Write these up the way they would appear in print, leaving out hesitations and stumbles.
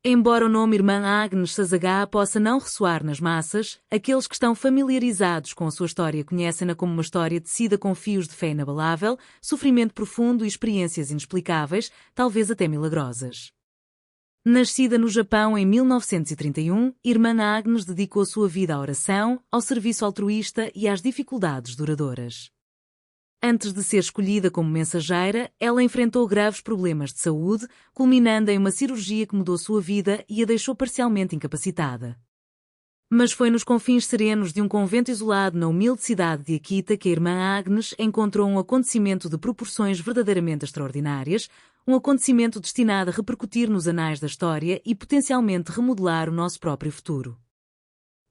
Embora o nome Irmã Agnes Sazagá possa não ressoar nas massas, aqueles que estão familiarizados com a sua história conhecem-na como uma história tecida com fios de fé inabalável, sofrimento profundo e experiências inexplicáveis, talvez até milagrosas. Nascida no Japão em 1931, Irmã Agnes dedicou sua vida à oração, ao serviço altruísta e às dificuldades duradouras. Antes de ser escolhida como mensageira, ela enfrentou graves problemas de saúde, culminando em uma cirurgia que mudou sua vida e a deixou parcialmente incapacitada. Mas foi nos confins serenos de um convento isolado na humilde cidade de Akita que a Irmã Agnes encontrou um acontecimento de proporções verdadeiramente extraordinárias, um acontecimento destinado a repercutir nos anais da história e potencialmente remodelar o nosso próprio futuro.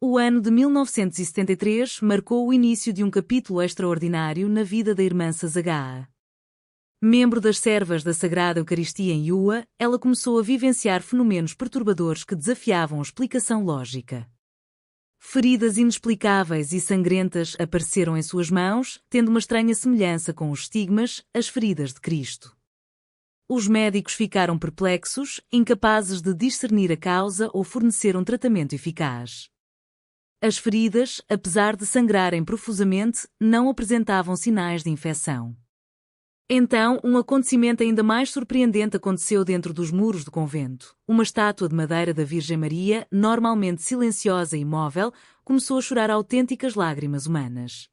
O ano de 1973 marcou o início de um capítulo extraordinário na vida da Irmã Sazagá. Membro das servas da Sagrada Eucaristia em Yua, ela começou a vivenciar fenômenos perturbadores que desafiavam a explicação lógica. Feridas inexplicáveis e sangrentas apareceram em suas mãos, tendo uma estranha semelhança com os estigmas, as feridas de Cristo. Os médicos ficaram perplexos, incapazes de discernir a causa ou fornecer um tratamento eficaz. As feridas, apesar de sangrarem profusamente, não apresentavam sinais de infecção. Então, um acontecimento ainda mais surpreendente aconteceu dentro dos muros do convento. Uma estátua de madeira da Virgem Maria, normalmente silenciosa e imóvel, começou a chorar autênticas lágrimas humanas.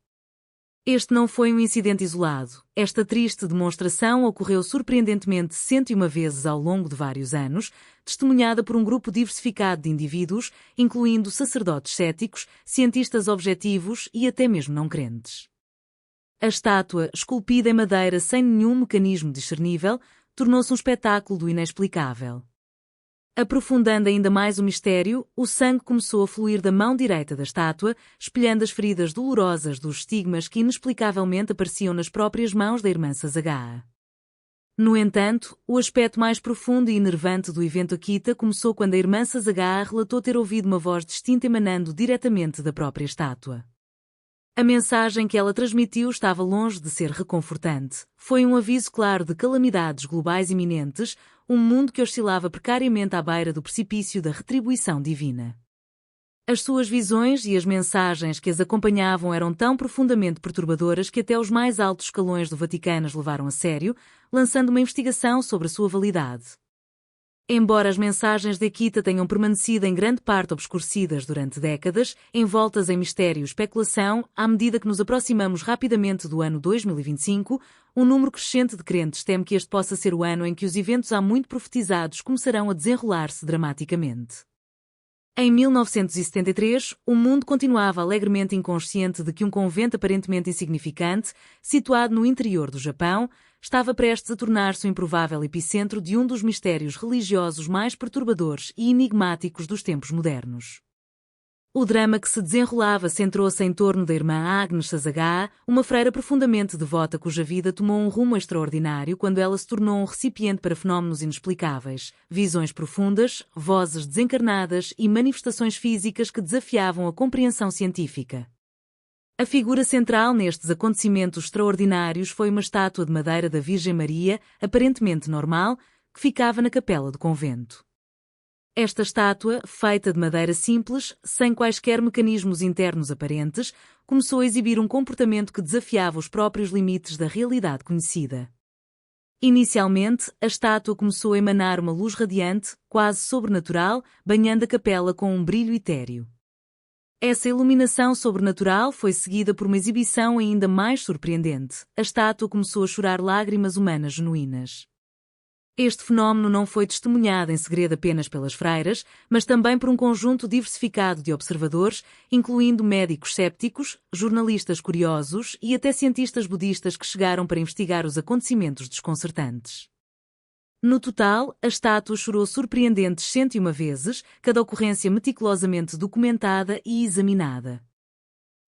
Este não foi um incidente isolado. Esta triste demonstração ocorreu surpreendentemente 101 vezes ao longo de vários anos, testemunhada por um grupo diversificado de indivíduos, incluindo sacerdotes céticos, cientistas objetivos e até mesmo não crentes. A estátua, esculpida em madeira sem nenhum mecanismo discernível, tornou-se um espetáculo do inexplicável. Aprofundando ainda mais o mistério, o sangue começou a fluir da mão direita da estátua, espelhando as feridas dolorosas dos estigmas que inexplicavelmente apareciam nas próprias mãos da Irmã Sazagá. No entanto, o aspecto mais profundo e enervante do evento Akita começou quando a Irmã Sazagá relatou ter ouvido uma voz distinta emanando diretamente da própria estátua. A mensagem que ela transmitiu estava longe de ser reconfortante. Foi um aviso claro de calamidades globais iminentes, um mundo que oscilava precariamente à beira do precipício da retribuição divina. As suas visões e as mensagens que as acompanhavam eram tão profundamente perturbadoras que até os mais altos escalões do Vaticano as levaram a sério, lançando uma investigação sobre a sua validade. Embora as mensagens de Akita tenham permanecido em grande parte obscurecidas durante décadas, envoltas em mistério e especulação, à medida que nos aproximamos rapidamente do ano 2025, um número crescente de crentes teme que este possa ser o ano em que os eventos há muito profetizados começarão a desenrolar-se dramaticamente. Em 1973, o mundo continuava alegremente inconsciente de que um convento aparentemente insignificante, situado no interior do Japão, estava prestes a tornar-se o improvável epicentro de um dos mistérios religiosos mais perturbadores e enigmáticos dos tempos modernos. O drama que se desenrolava centrou-se em torno da Irmã Agnes Sazagá, uma freira profundamente devota cuja vida tomou um rumo extraordinário quando ela se tornou um recipiente para fenómenos inexplicáveis, visões profundas, vozes desencarnadas e manifestações físicas que desafiavam a compreensão científica. A figura central nestes acontecimentos extraordinários foi uma estátua de madeira da Virgem Maria, aparentemente normal, que ficava na capela do convento. Esta estátua, feita de madeira simples, sem quaisquer mecanismos internos aparentes, começou a exibir um comportamento que desafiava os próprios limites da realidade conhecida. Inicialmente, a estátua começou a emanar uma luz radiante, quase sobrenatural, banhando a capela com um brilho etéreo. Essa iluminação sobrenatural foi seguida por uma exibição ainda mais surpreendente. A estátua começou a chorar lágrimas humanas genuínas. Este fenómeno não foi testemunhado em segredo apenas pelas freiras, mas também por um conjunto diversificado de observadores, incluindo médicos cépticos, jornalistas curiosos e até cientistas budistas que chegaram para investigar os acontecimentos desconcertantes. No total, a estátua chorou surpreendentes 101 vezes, cada ocorrência meticulosamente documentada e examinada.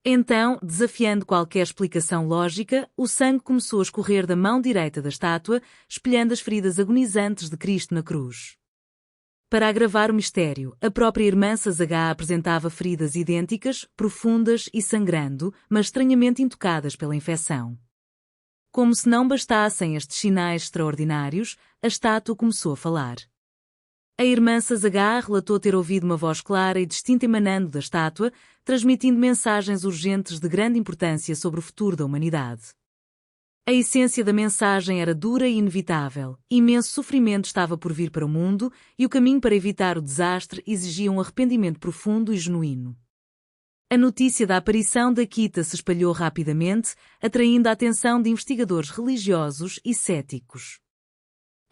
Então, desafiando qualquer explicação lógica, o sangue começou a escorrer da mão direita da estátua, espelhando as feridas agonizantes de Cristo na cruz. Para agravar o mistério, a própria Irmã Sazagá apresentava feridas idênticas, profundas e sangrando, mas estranhamente intocadas pela infecção. Como se não bastassem estes sinais extraordinários, a estátua começou a falar. A irmã Sazagá relatou ter ouvido uma voz clara e distinta emanando da estátua, transmitindo mensagens urgentes de grande importância sobre o futuro da humanidade. A essência da mensagem era dura e inevitável. Imenso sofrimento estava por vir para o mundo e o caminho para evitar o desastre exigia um arrependimento profundo e genuíno. A notícia da aparição da Akita se espalhou rapidamente, atraindo a atenção de investigadores religiosos e céticos.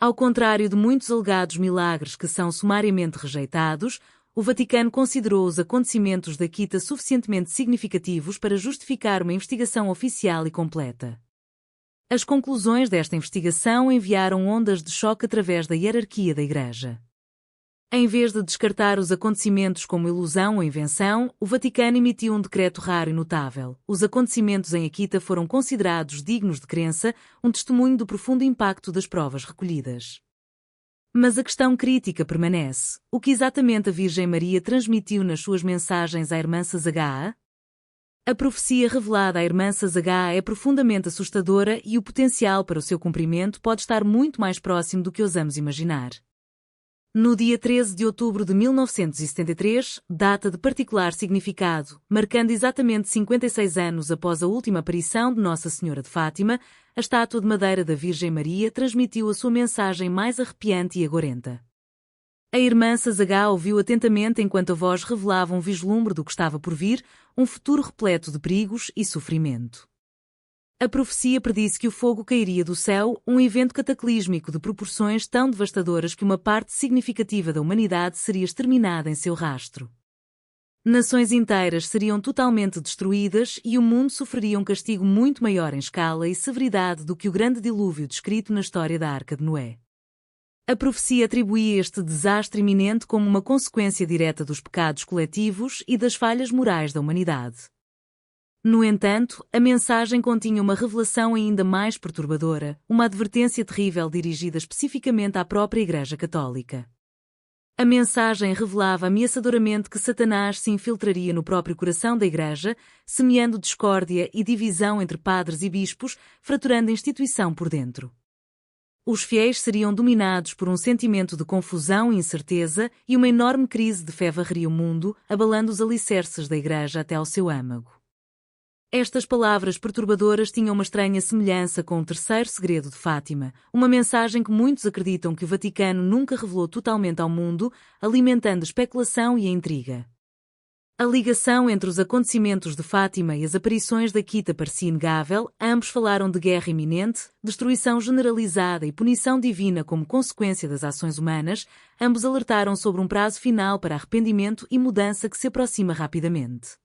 Ao contrário de muitos alegados milagres que são sumariamente rejeitados, o Vaticano considerou os acontecimentos da Akita suficientemente significativos para justificar uma investigação oficial e completa. As conclusões desta investigação enviaram ondas de choque através da hierarquia da Igreja. Em vez de descartar os acontecimentos como ilusão ou invenção, o Vaticano emitiu um decreto raro e notável. Os acontecimentos em Akita foram considerados dignos de crença, um testemunho do profundo impacto das provas recolhidas. Mas a questão crítica permanece. O que exatamente a Virgem Maria transmitiu nas suas mensagens à irmã Sazagá? A profecia revelada à irmã Sazagá é profundamente assustadora e o potencial para o seu cumprimento pode estar muito mais próximo do que ousamos imaginar. No dia 13 de outubro de 1973, data de particular significado, marcando exatamente 56 anos após a última aparição de Nossa Senhora de Fátima, a estátua de madeira da Virgem Maria transmitiu a sua mensagem mais arrepiante e agorenta. A irmã Sazagá ouviu atentamente enquanto a voz revelava um vislumbre do que estava por vir, um futuro repleto de perigos e sofrimento. A profecia predisse que o fogo cairia do céu, um evento cataclísmico de proporções tão devastadoras que uma parte significativa da humanidade seria exterminada em seu rastro. Nações inteiras seriam totalmente destruídas e o mundo sofreria um castigo muito maior em escala e severidade do que o grande dilúvio descrito na história da Arca de Noé. A profecia atribuía este desastre iminente como uma consequência direta dos pecados coletivos e das falhas morais da humanidade. No entanto, a mensagem continha uma revelação ainda mais perturbadora, uma advertência terrível dirigida especificamente à própria Igreja Católica. A mensagem revelava ameaçadoramente que Satanás se infiltraria no próprio coração da Igreja, semeando discórdia e divisão entre padres e bispos, fraturando a instituição por dentro. Os fiéis seriam dominados por um sentimento de confusão e incerteza e uma enorme crise de fé varreria o mundo, abalando os alicerces da Igreja até ao seu âmago. Estas palavras perturbadoras tinham uma estranha semelhança com o terceiro segredo de Fátima, uma mensagem que muitos acreditam que o Vaticano nunca revelou totalmente ao mundo, alimentando a especulação e a intriga. A ligação entre os acontecimentos de Fátima e as aparições da Akita parecia inegável, ambos falaram de guerra iminente, destruição generalizada e punição divina como consequência das ações humanas, ambos alertaram sobre um prazo final para arrependimento e mudança que se aproxima rapidamente.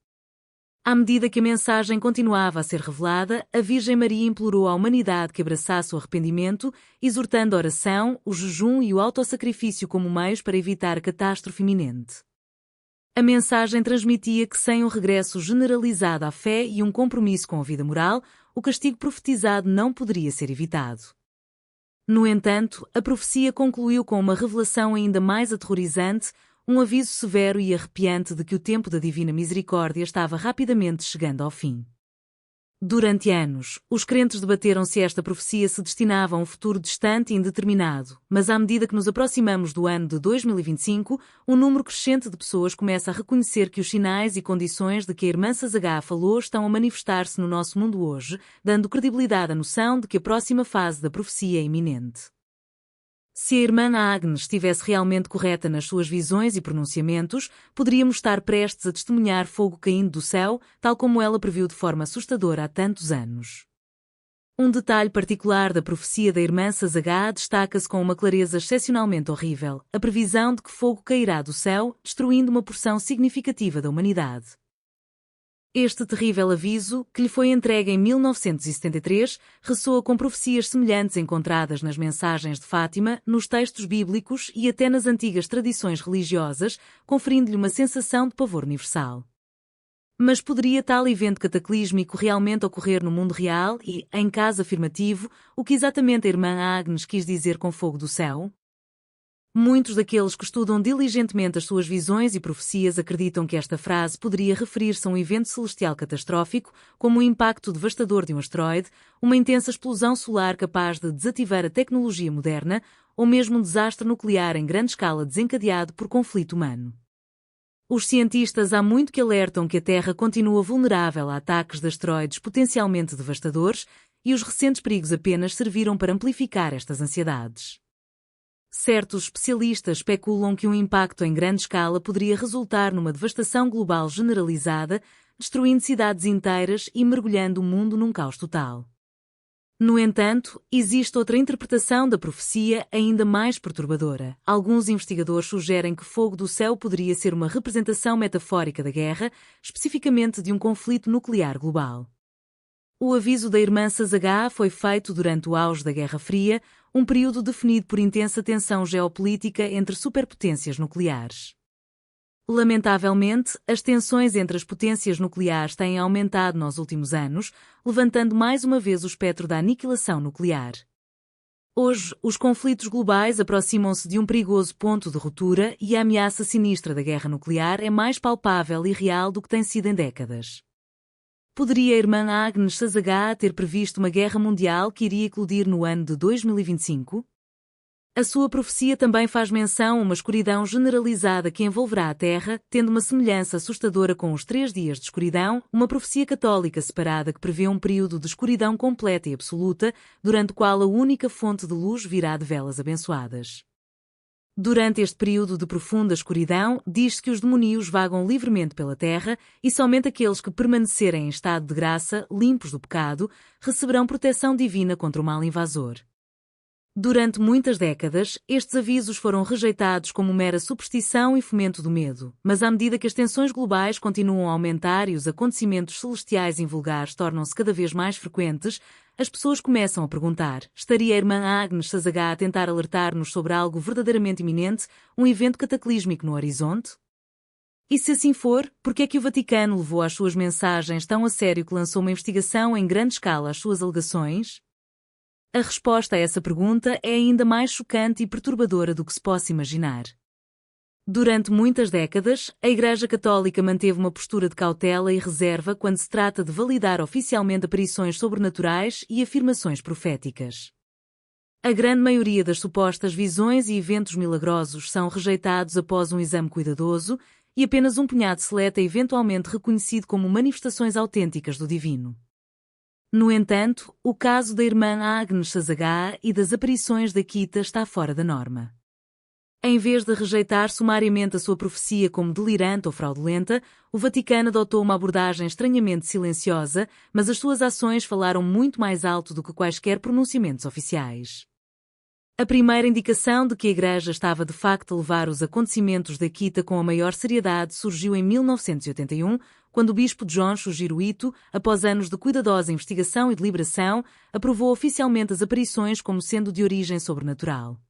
À medida que a mensagem continuava a ser revelada, a Virgem Maria implorou à humanidade que abraçasse o arrependimento, exortando a oração, o jejum e o autossacrifício como meios para evitar a catástrofe iminente. A mensagem transmitia que sem um regresso generalizado à fé e um compromisso com a vida moral, o castigo profetizado não poderia ser evitado. No entanto, a profecia concluiu com uma revelação ainda mais aterrorizante, um aviso severo e arrepiante de que o tempo da Divina Misericórdia estava rapidamente chegando ao fim. Durante anos, os crentes debateram se esta profecia se destinava a um futuro distante e indeterminado, mas à medida que nos aproximamos do ano de 2025, um número crescente de pessoas começa a reconhecer que os sinais e condições de que a irmã Sazagá falou estão a manifestar-se no nosso mundo hoje, dando credibilidade à noção de que a próxima fase da profecia é iminente. Se a irmã Agnes estivesse realmente correta nas suas visões e pronunciamentos, poderíamos estar prestes a testemunhar fogo caindo do céu, tal como ela previu de forma assustadora há tantos anos. Um detalhe particular da profecia da irmã Sazagá destaca-se com uma clareza excepcionalmente horrível, a previsão de que fogo cairá do céu, destruindo uma porção significativa da humanidade. Este terrível aviso, que lhe foi entregue em 1973, ressoa com profecias semelhantes encontradas nas mensagens de Fátima, nos textos bíblicos e até nas antigas tradições religiosas, conferindo-lhe uma sensação de pavor universal. Mas poderia tal evento cataclísmico realmente ocorrer no mundo real e, em caso afirmativo, o que exatamente a irmã Agnes quis dizer com fogo do céu? Muitos daqueles que estudam diligentemente as suas visões e profecias acreditam que esta frase poderia referir-se a um evento celestial catastrófico, como o impacto devastador de um asteroide, uma intensa explosão solar capaz de desativar a tecnologia moderna, ou mesmo um desastre nuclear em grande escala desencadeado por conflito humano. Os cientistas há muito que alertam que a Terra continua vulnerável a ataques de asteroides potencialmente devastadores, e os recentes perigos apenas serviram para amplificar estas ansiedades. Certos especialistas especulam que um impacto em grande escala poderia resultar numa devastação global generalizada, destruindo cidades inteiras e mergulhando o mundo num caos total. No entanto, existe outra interpretação da profecia ainda mais perturbadora. Alguns investigadores sugerem que fogo do céu poderia ser uma representação metafórica da guerra, especificamente de um conflito nuclear global. O aviso da irmã Sazagá foi feito durante o auge da Guerra Fria, um período definido por intensa tensão geopolítica entre superpotências nucleares. Lamentavelmente, as tensões entre as potências nucleares têm aumentado nos últimos anos, levantando mais uma vez o espectro da aniquilação nuclear. Hoje, os conflitos globais aproximam-se de um perigoso ponto de ruptura e a ameaça sinistra da guerra nuclear é mais palpável e real do que tem sido em décadas. Poderia a irmã Agnes Sazagá ter previsto uma guerra mundial que iria eclodir no ano de 2025? A sua profecia também faz menção a uma escuridão generalizada que envolverá a Terra, tendo uma semelhança assustadora com os 3 dias de escuridão, uma profecia católica separada que prevê um período de escuridão completa e absoluta, durante o qual a única fonte de luz virá de velas abençoadas. Durante este período de profunda escuridão, diz-se que os demoníos vagam livremente pela terra e somente aqueles que permanecerem em estado de graça, limpos do pecado, receberão proteção divina contra o mal invasor. Durante muitas décadas, estes avisos foram rejeitados como mera superstição e fomento do medo, mas à medida que as tensões globais continuam a aumentar e os acontecimentos celestiais invulgares tornam-se cada vez mais frequentes, as pessoas começam a perguntar: estaria a irmã Agnes Sazagá a tentar alertar-nos sobre algo verdadeiramente iminente, um evento cataclísmico no horizonte? E se assim for, por que é que o Vaticano levou as suas mensagens tão a sério que lançou uma investigação em grande escala às suas alegações? A resposta a essa pergunta é ainda mais chocante e perturbadora do que se possa imaginar. Durante muitas décadas, a Igreja Católica manteve uma postura de cautela e reserva quando se trata de validar oficialmente aparições sobrenaturais e afirmações proféticas. A grande maioria das supostas visões e eventos milagrosos são rejeitados após um exame cuidadoso, e apenas um punhado seleta é eventualmente reconhecido como manifestações autênticas do divino. No entanto, o caso da irmã Agnes Sazagá e das aparições da Kita está fora da norma. Em vez de rejeitar sumariamente a sua profecia como delirante ou fraudulenta, o Vaticano adotou uma abordagem estranhamente silenciosa, mas as suas ações falaram muito mais alto do que quaisquer pronunciamentos oficiais. A primeira indicação de que a Igreja estava de facto a levar os acontecimentos da Kita com a maior seriedade surgiu em 1981, quando o bispo John Shujiro Ito, após anos de cuidadosa investigação e deliberação, aprovou oficialmente as aparições como sendo de origem sobrenatural.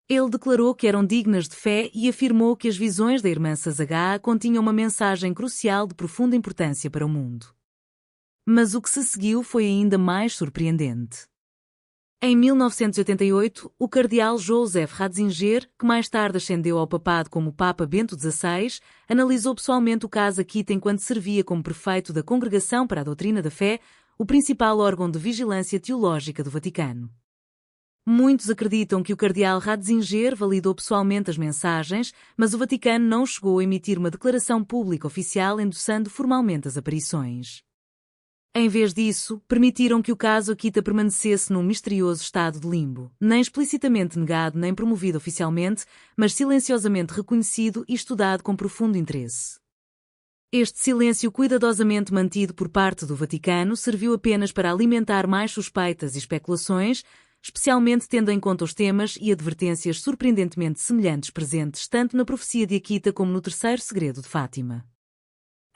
Ele declarou que eram dignas de fé e afirmou que as visões da irmã Sazagá continham uma mensagem crucial de profunda importância para o mundo. Mas o que se seguiu foi ainda mais surpreendente. Em 1988, o cardeal Joseph Ratzinger, que mais tarde ascendeu ao papado como Papa Bento XVI, analisou pessoalmente o caso Akita enquanto servia como prefeito da Congregação para a Doutrina da Fé, o principal órgão de vigilância teológica do Vaticano. Muitos acreditam que o cardeal Ratzinger validou pessoalmente as mensagens, mas o Vaticano não chegou a emitir uma declaração pública oficial endossando formalmente as aparições. Em vez disso, permitiram que o caso Akita permanecesse num misterioso estado de limbo, nem explicitamente negado nem promovido oficialmente, mas silenciosamente reconhecido e estudado com profundo interesse. Este silêncio cuidadosamente mantido por parte do Vaticano serviu apenas para alimentar mais suspeitas e especulações, especialmente tendo em conta os temas e advertências surpreendentemente semelhantes presentes tanto na profecia de Akita como no terceiro segredo de Fátima.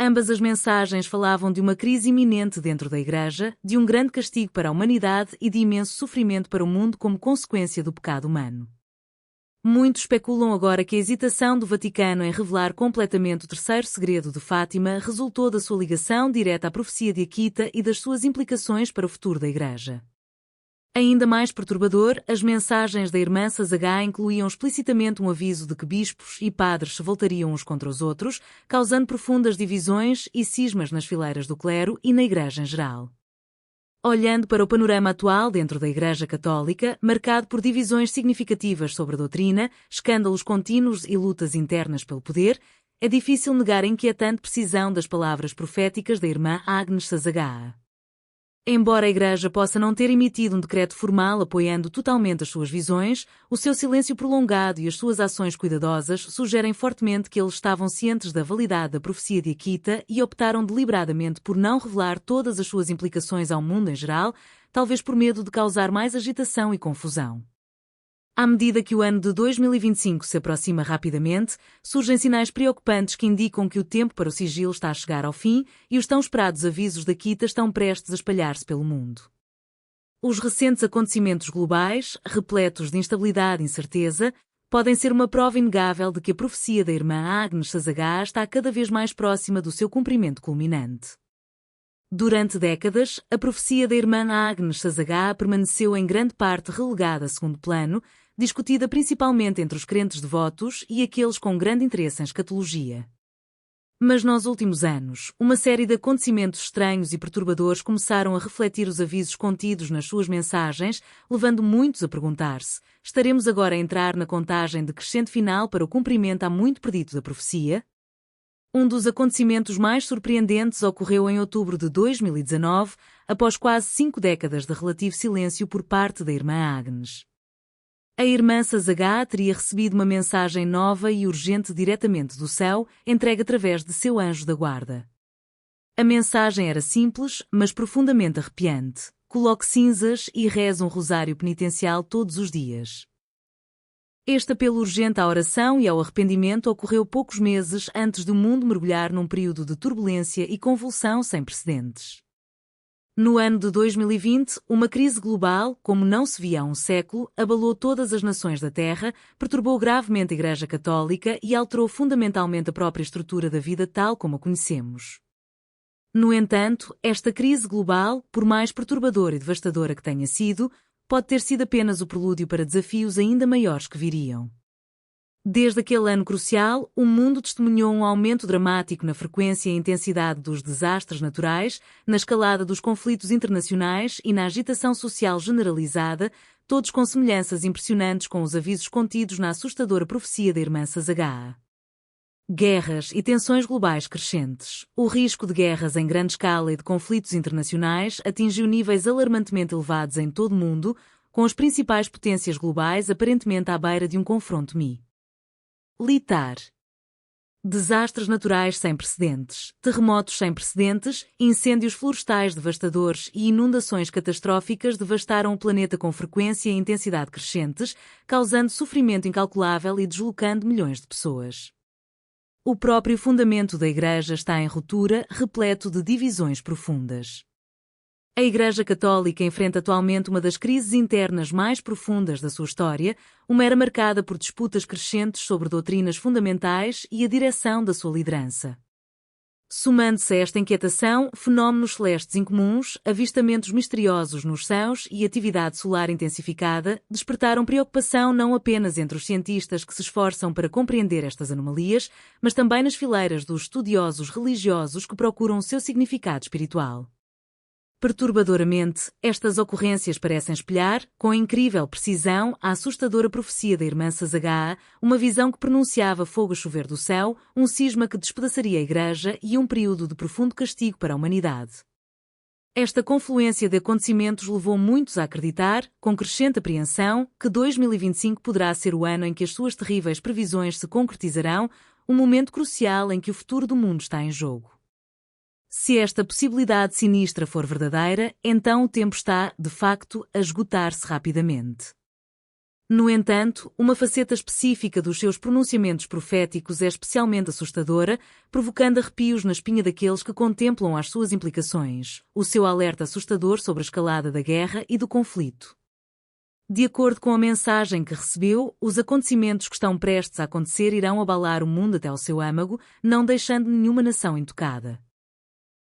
Ambas as mensagens falavam de uma crise iminente dentro da Igreja, de um grande castigo para a humanidade e de imenso sofrimento para o mundo como consequência do pecado humano. Muitos especulam agora que a hesitação do Vaticano em revelar completamente o terceiro segredo de Fátima resultou da sua ligação direta à profecia de Akita e das suas implicações para o futuro da Igreja. Ainda mais perturbador, as mensagens da irmã Sazagá incluíam explicitamente um aviso de que bispos e padres se voltariam uns contra os outros, causando profundas divisões e cismas nas fileiras do clero e na Igreja em geral. Olhando para o panorama atual dentro da Igreja Católica, marcado por divisões significativas sobre a doutrina, escândalos contínuos e lutas internas pelo poder, é difícil negar a inquietante precisão das palavras proféticas da irmã Agnes Sazagá. Embora a Igreja possa não ter emitido um decreto formal apoiando totalmente as suas visões, o seu silêncio prolongado e as suas ações cuidadosas sugerem fortemente que eles estavam cientes da validade da profecia de Akita e optaram deliberadamente por não revelar todas as suas implicações ao mundo em geral, talvez por medo de causar mais agitação e confusão. À medida que o ano de 2025 se aproxima rapidamente, surgem sinais preocupantes que indicam que o tempo para o sigilo está a chegar ao fim e os tão esperados avisos da Akita estão prestes a espalhar-se pelo mundo. Os recentes acontecimentos globais, repletos de instabilidade e incerteza, podem ser uma prova inegável de que a profecia da irmã Agnes Sazagá está cada vez mais próxima do seu cumprimento culminante. Durante décadas, a profecia da irmã Agnes Sazagá permaneceu em grande parte relegada a segundo plano, discutida principalmente entre os crentes devotos e aqueles com grande interesse em escatologia. Mas nos últimos anos, uma série de acontecimentos estranhos e perturbadores começaram a refletir os avisos contidos nas suas mensagens, levando muitos a perguntar-se: estaremos agora a entrar na contagem decrescente final para o cumprimento há muito perdido da profecia? Um dos acontecimentos mais surpreendentes ocorreu em outubro de 2019, após quase 5 décadas de relativo silêncio por parte da irmã Agnes. A irmã Sazagá teria recebido uma mensagem nova e urgente diretamente do céu, entregue através de seu anjo da guarda. A mensagem era simples, mas profundamente arrepiante: coloque cinzas e reze um rosário penitencial todos os dias. Este apelo urgente à oração e ao arrependimento ocorreu poucos meses antes do mundo mergulhar num período de turbulência e convulsão sem precedentes. No ano de 2020, uma crise global, como não se via há um século, abalou todas as nações da Terra, perturbou gravemente a Igreja Católica e alterou fundamentalmente a própria estrutura da vida tal como a conhecemos. No entanto, esta crise global, por mais perturbadora e devastadora que tenha sido, pode ter sido apenas o prelúdio para desafios ainda maiores que viriam. Desde aquele ano crucial, o mundo testemunhou um aumento dramático na frequência e intensidade dos desastres naturais, na escalada dos conflitos internacionais e na agitação social generalizada, todos com semelhanças impressionantes com os avisos contidos na assustadora profecia da irmã Sazagá. Guerras e tensões globais crescentes. O risco de guerras em grande escala e de conflitos internacionais atingiu níveis alarmantemente elevados em todo o mundo, com as principais potências globais aparentemente à beira de um confronto militar. Desastres naturais sem precedentes, terremotos sem precedentes, incêndios florestais devastadores e inundações catastróficas devastaram o planeta com frequência e intensidade crescentes, causando sofrimento incalculável e deslocando milhões de pessoas. O próprio fundamento da Igreja está em ruptura, repleto de divisões profundas. A Igreja Católica enfrenta atualmente uma das crises internas mais profundas da sua história, uma era marcada por disputas crescentes sobre doutrinas fundamentais e a direção da sua liderança. Somando-se a esta inquietação, fenómenos celestes incomuns, avistamentos misteriosos nos céus e atividade solar intensificada despertaram preocupação não apenas entre os cientistas que se esforçam para compreender estas anomalias, mas também nas fileiras dos estudiosos religiosos que procuram o seu significado espiritual. Perturbadoramente, estas ocorrências parecem espelhar, com incrível precisão, a assustadora profecia da irmã Sazagá, uma visão que pronunciava fogo a chover do céu, um cisma que despedaçaria a Igreja e um período de profundo castigo para a humanidade. Esta confluência de acontecimentos levou muitos a acreditar, com crescente apreensão, que 2025 poderá ser o ano em que as suas terríveis previsões se concretizarão, um momento crucial em que o futuro do mundo está em jogo. Se esta possibilidade sinistra for verdadeira, então o tempo está, de facto, a esgotar-se rapidamente. No entanto, uma faceta específica dos seus pronunciamentos proféticos é especialmente assustadora, provocando arrepios na espinha daqueles que contemplam as suas implicações, o seu alerta assustador sobre a escalada da guerra e do conflito. De acordo com a mensagem que recebeu, os acontecimentos que estão prestes a acontecer irão abalar o mundo até ao seu âmago, não deixando nenhuma nação intocada.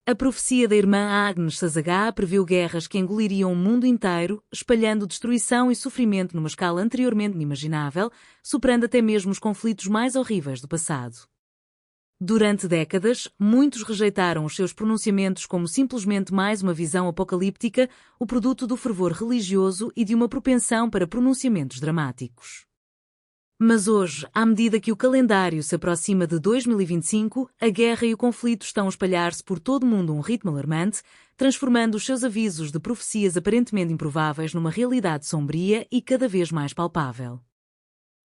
A profecia da irmã Agnes Sazagá previu guerras que engoliriam o mundo inteiro, espalhando destruição e sofrimento numa escala anteriormente inimaginável, superando até mesmo os conflitos mais horríveis do passado. Durante décadas, muitos rejeitaram os seus pronunciamentos como simplesmente mais uma visão apocalíptica, o produto do fervor religioso e de uma propensão para pronunciamentos dramáticos. Mas hoje, à medida que o calendário se aproxima de 2025, a guerra e o conflito estão a espalhar-se por todo o mundo a um ritmo alarmante, transformando os seus avisos de profecias aparentemente improváveis numa realidade sombria e cada vez mais palpável.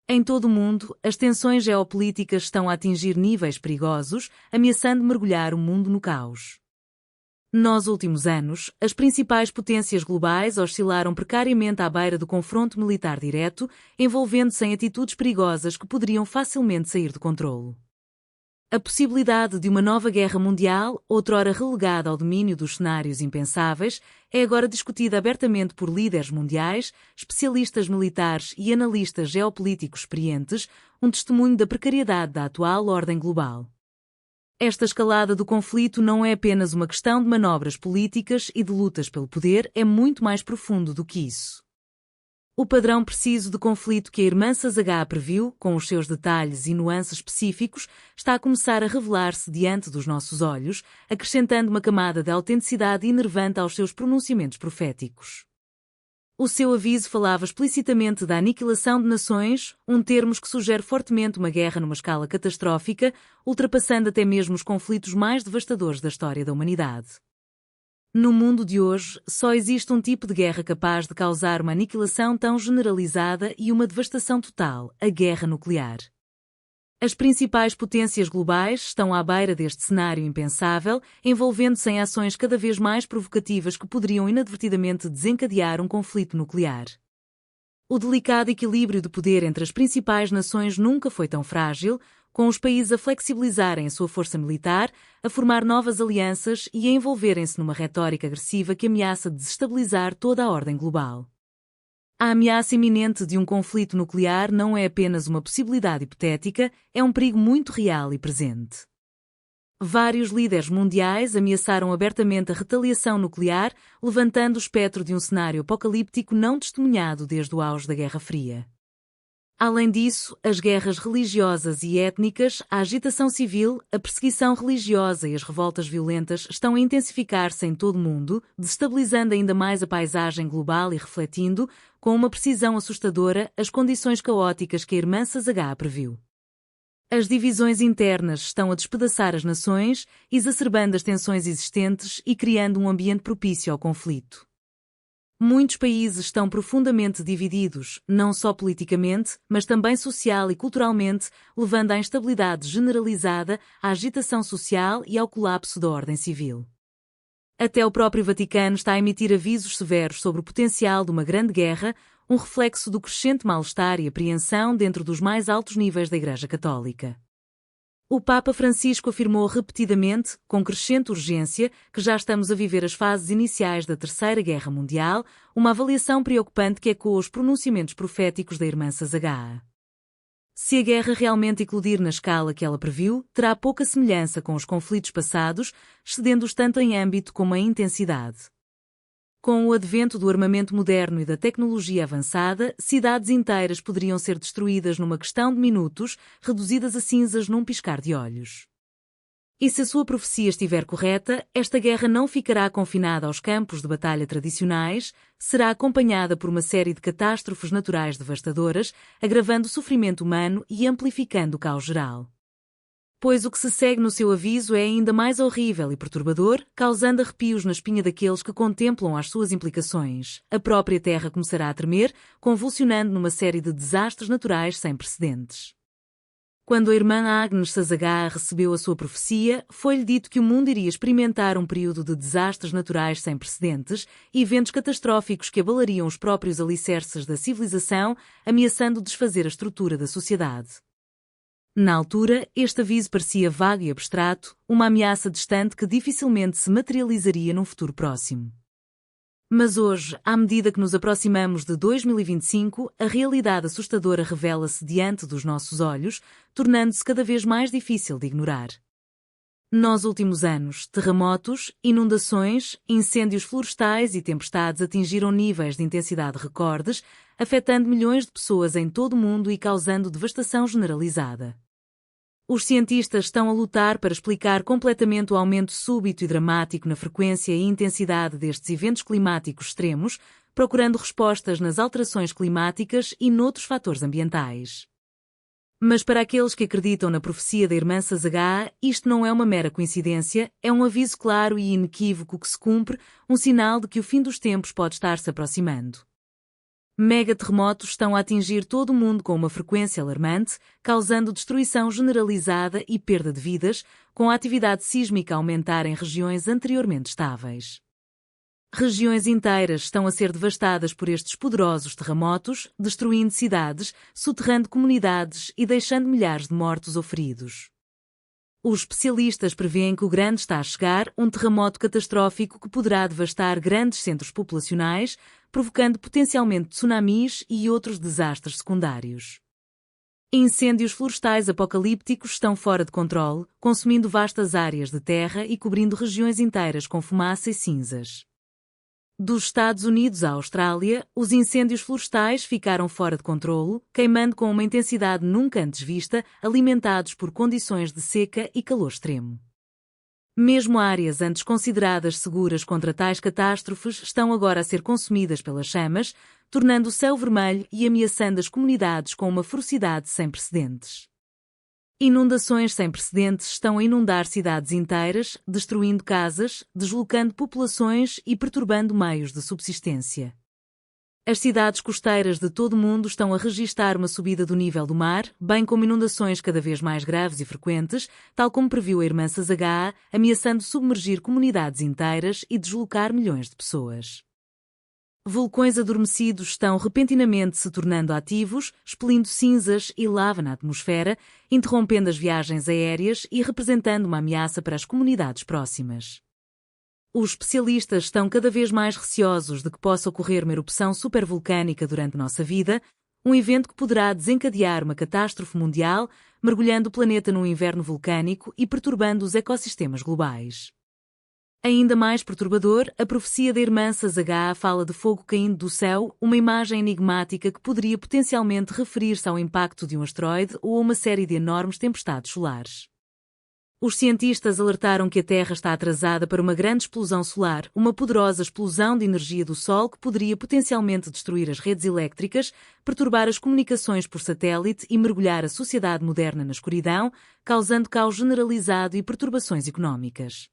Em todo o mundo, as tensões geopolíticas estão a atingir níveis perigosos, ameaçando mergulhar o mundo no caos. Nos últimos anos, as principais potências globais oscilaram precariamente à beira do confronto militar direto, envolvendo-se em atitudes perigosas que poderiam facilmente sair de controlo. A possibilidade de uma nova guerra mundial, outrora relegada ao domínio dos cenários impensáveis, é agora discutida abertamente por líderes mundiais, especialistas militares e analistas geopolíticos experientes, um testemunho da precariedade da atual ordem global. Esta escalada do conflito não é apenas uma questão de manobras políticas e de lutas pelo poder, é muito mais profundo do que isso. O padrão preciso de conflito que a irmã Sazagá previu, com os seus detalhes e nuances específicos, está a começar a revelar-se diante dos nossos olhos, acrescentando uma camada de autenticidade enervante aos seus pronunciamentos proféticos. O seu aviso falava explicitamente da aniquilação de nações, um termo que sugere fortemente uma guerra numa escala catastrófica, ultrapassando até mesmo os conflitos mais devastadores da história da humanidade. No mundo de hoje, só existe um tipo de guerra capaz de causar uma aniquilação tão generalizada e uma devastação total: a guerra nuclear. As principais potências globais estão à beira deste cenário impensável, envolvendo-se em ações cada vez mais provocativas que poderiam inadvertidamente desencadear um conflito nuclear. O delicado equilíbrio de poder entre as principais nações nunca foi tão frágil, com os países a flexibilizarem a sua força militar, a formar novas alianças e a envolverem-se numa retórica agressiva que ameaça desestabilizar toda a ordem global. A ameaça iminente de um conflito nuclear não é apenas uma possibilidade hipotética, é um perigo muito real e presente. Vários líderes mundiais ameaçaram abertamente a retaliação nuclear, levantando o espectro de um cenário apocalíptico não testemunhado desde o auge da Guerra Fria. Além disso, as guerras religiosas e étnicas, a agitação civil, a perseguição religiosa e as revoltas violentas estão a intensificar-se em todo o mundo, desestabilizando ainda mais a paisagem global e refletindo, com uma precisão assustadora, as condições caóticas que a irmã Sazagá previu. As divisões internas estão a despedaçar as nações, exacerbando as tensões existentes e criando um ambiente propício ao conflito. Muitos países estão profundamente divididos, não só politicamente, mas também social e culturalmente, levando à instabilidade generalizada, à agitação social e ao colapso da ordem civil. Até o próprio Vaticano está a emitir avisos severos sobre o potencial de uma grande guerra, um reflexo do crescente mal-estar e apreensão dentro dos mais altos níveis da Igreja Católica. O Papa Francisco afirmou repetidamente, com crescente urgência, que já estamos a viver as fases iniciais da Terceira Guerra Mundial, uma avaliação preocupante que ecoa os pronunciamentos proféticos da irmã Sazagá. Se a guerra realmente eclodir na escala que ela previu, terá pouca semelhança com os conflitos passados, excedendo-os tanto em âmbito como em intensidade. Com o advento do armamento moderno e da tecnologia avançada, cidades inteiras poderiam ser destruídas numa questão de minutos, reduzidas a cinzas num piscar de olhos. E se a sua profecia estiver correta, esta guerra não ficará confinada aos campos de batalha tradicionais, será acompanhada por uma série de catástrofes naturais devastadoras, agravando o sofrimento humano e amplificando o caos geral. Pois o que se segue no seu aviso é ainda mais horrível e perturbador, causando arrepios na espinha daqueles que contemplam as suas implicações. A própria Terra começará a tremer, convulsionando numa série de desastres naturais sem precedentes. Quando a irmã Agnes Sazagá recebeu a sua profecia, foi-lhe dito que o mundo iria experimentar um período de desastres naturais sem precedentes e eventos catastróficos que abalariam os próprios alicerces da civilização, ameaçando desfazer a estrutura da sociedade. Na altura, este aviso parecia vago e abstrato, uma ameaça distante que dificilmente se materializaria num futuro próximo. Mas hoje, à medida que nos aproximamos de 2025, a realidade assustadora revela-se diante dos nossos olhos, tornando-se cada vez mais difícil de ignorar. Nos últimos anos, terremotos, inundações, incêndios florestais e tempestades atingiram níveis de intensidade recordes, afetando milhões de pessoas em todo o mundo e causando devastação generalizada. Os cientistas estão a lutar para explicar completamente o aumento súbito e dramático na frequência e intensidade destes eventos climáticos extremos, procurando respostas nas alterações climáticas e noutros fatores ambientais. Mas para aqueles que acreditam na profecia da irmã Sazagá, isto não é uma mera coincidência, é um aviso claro e inequívoco que se cumpre, um sinal de que o fim dos tempos pode estar se aproximando. Megaterremotos estão a atingir todo o mundo com uma frequência alarmante, causando destruição generalizada e perda de vidas, com a atividade sísmica a aumentar em regiões anteriormente estáveis. Regiões inteiras estão a ser devastadas por estes poderosos terremotos, destruindo cidades, soterrando comunidades e deixando milhares de mortos ou feridos. Os especialistas prevêem que o grande está a chegar, um terremoto catastrófico que poderá devastar grandes centros populacionais, provocando potencialmente tsunamis e outros desastres secundários. Incêndios florestais apocalípticos estão fora de controle, consumindo vastas áreas de terra e cobrindo regiões inteiras com fumaça e cinzas. Dos Estados Unidos à Austrália, os incêndios florestais ficaram fora de controlo, queimando com uma intensidade nunca antes vista, alimentados por condições de seca e calor extremo. Mesmo áreas antes consideradas seguras contra tais catástrofes estão agora a ser consumidas pelas chamas, tornando o céu vermelho e ameaçando as comunidades com uma ferocidade sem precedentes. Inundações sem precedentes estão a inundar cidades inteiras, destruindo casas, deslocando populações e perturbando meios de subsistência. As cidades costeiras de todo o mundo estão a registrar uma subida do nível do mar, bem como inundações cada vez mais graves e frequentes, tal como previu a irmã Sazagá, ameaçando submergir comunidades inteiras e deslocar milhões de pessoas. Vulcões adormecidos estão repentinamente se tornando ativos, expelindo cinzas e lava na atmosfera, interrompendo as viagens aéreas e representando uma ameaça para as comunidades próximas. Os especialistas estão cada vez mais receosos de que possa ocorrer uma erupção supervulcânica durante nossa vida, um evento que poderá desencadear uma catástrofe mundial, mergulhando o planeta num inverno vulcânico e perturbando os ecossistemas globais. Ainda mais perturbador, a profecia da irmã Sazagá fala de fogo caindo do céu, uma imagem enigmática que poderia potencialmente referir-se ao impacto de um asteroide ou a uma série de enormes tempestades solares. Os cientistas alertaram que a Terra está atrasada para uma grande explosão solar, uma poderosa explosão de energia do Sol que poderia potencialmente destruir as redes elétricas, perturbar as comunicações por satélite e mergulhar a sociedade moderna na escuridão, causando caos generalizado e perturbações económicas.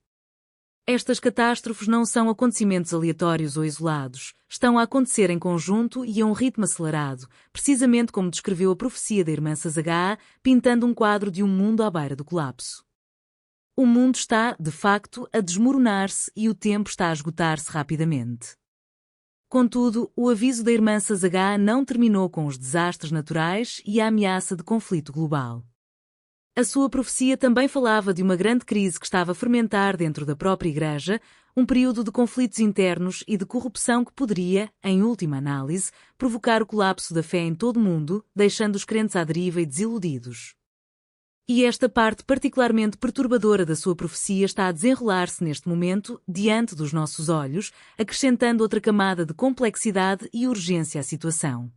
Estas catástrofes não são acontecimentos aleatórios ou isolados, estão a acontecer em conjunto e a um ritmo acelerado, precisamente como descreveu a profecia da irmã Sazagá, pintando um quadro de um mundo à beira do colapso. O mundo está, de facto, a desmoronar-se e o tempo está a esgotar-se rapidamente. Contudo, o aviso da irmã Sazagá não terminou com os desastres naturais e a ameaça de conflito global. A sua profecia também falava de uma grande crise que estava a fermentar dentro da própria Igreja, um período de conflitos internos e de corrupção que poderia, em última análise, provocar o colapso da fé em todo o mundo, deixando os crentes à deriva e desiludidos. E esta parte particularmente perturbadora da sua profecia está a desenrolar-se neste momento, diante dos nossos olhos, acrescentando outra camada de complexidade e urgência à situação.